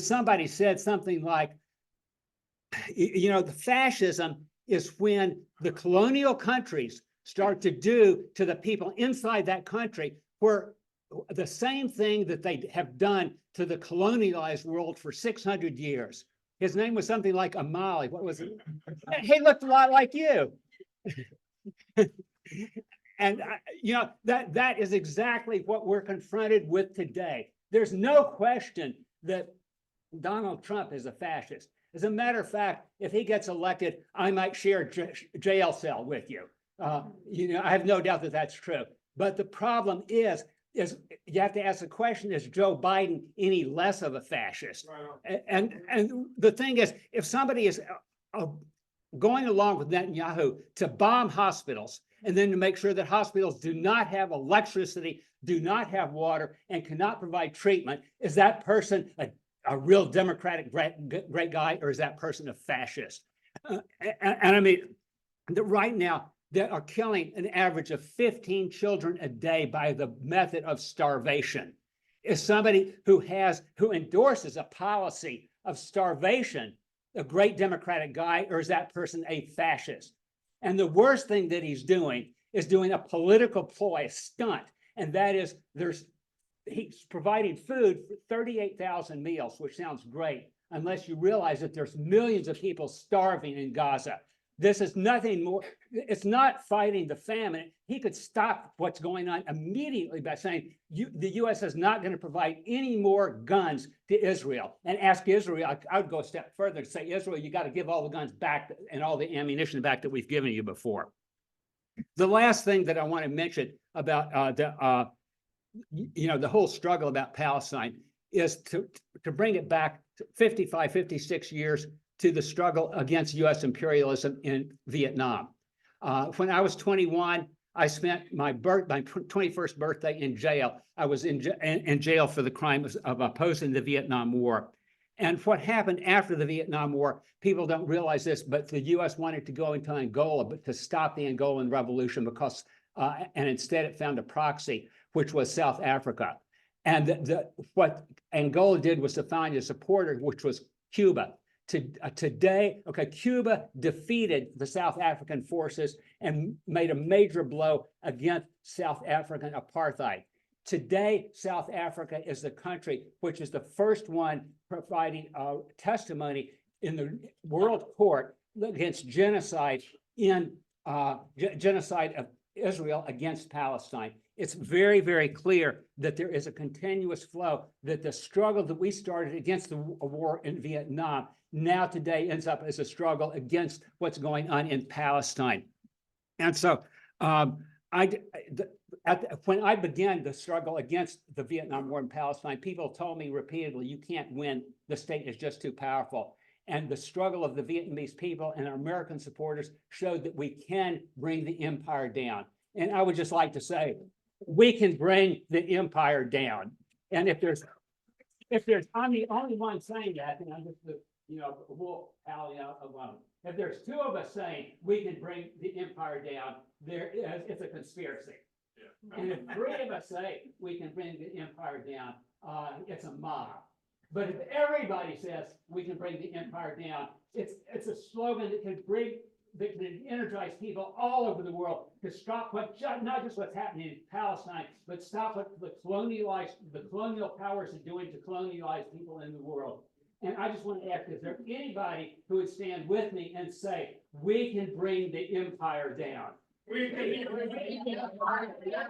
somebody said something like, the fascism is when the colonial countries start to do to the people inside that country where the same thing that they have done to the colonialized world for 600 years. His name was something like Amali. What was it? He looked a lot like you. And that is exactly what we're confronted with today. There's no question that Donald Trump is a fascist. As a matter of fact, if he gets elected, I might share a jail cell with you. I have no doubt that that's true. But the problem is you have to ask the question, is Joe Biden any less of a fascist? Right. And the thing is, if somebody is going along with Netanyahu to bomb hospitals and then to make sure that hospitals do not have electricity, do not have water, and cannot provide treatment, is that person a real democratic great guy, or is that person a fascist? And I mean, right now, they are killing an average of 15 children a day by the method of starvation. Is somebody who endorses a policy of starvation a great democratic guy, or is that person a fascist? And the worst thing that he's doing is doing a political ploy, a stunt, and that is he's providing food for 38,000 meals, which sounds great, unless you realize that there's millions of people starving in Gaza. This is nothing more. It's not fighting the famine. He could stop what's going on immediately by saying the U.S. is not going to provide any more guns to Israel, and ask Israel. I would go a step further and say, Israel, you got to give all the guns back and all the ammunition back that we've given you before. The last thing that I want to mention about the whole struggle about Palestine is to bring it back to 55, 56 years to the struggle against U.S. imperialism in Vietnam. When I was 21, I spent my 21st birthday in jail. I was in jail for the crime of opposing the Vietnam War. And what happened after the Vietnam War, people don't realize this, but the U.S. wanted to go into Angola, but to stop the Angolan revolution because, and instead it found a proxy, which was South Africa. And what Angola did was to find a supporter, which was Cuba. Today, Cuba defeated the South African forces and made a major blow against South African apartheid. Today, South Africa is the country which is the first one providing testimony in the World Court against genocide genocide of Israel against Palestine. It's very, very clear that there is a continuous flow, that the struggle that we started against the war in Vietnam now today ends up as a struggle against what's going on in Palestine. And so when I began the struggle against the Vietnam War in Palestine, people told me repeatedly, you can't win, the state is just too powerful. And the struggle of the Vietnamese people and our American supporters showed that we can bring the empire down. And I would just like to say, we can bring the empire down. And if I'm the only one saying that, and I'm just the wolf alley out alone. If there's two of us saying we can bring the empire down, it's a conspiracy. Yeah. And if three of us say we can bring the empire down, it's a mob. But if everybody says we can bring the empire down, it's a slogan that can energize people all over the world to stop not just what's happening in Palestine, but stop what the colonial powers are doing to colonialize people in the world. And I just want to ask, is there anybody who would stand with me and say, we can bring the empire down? We can bring the empire down.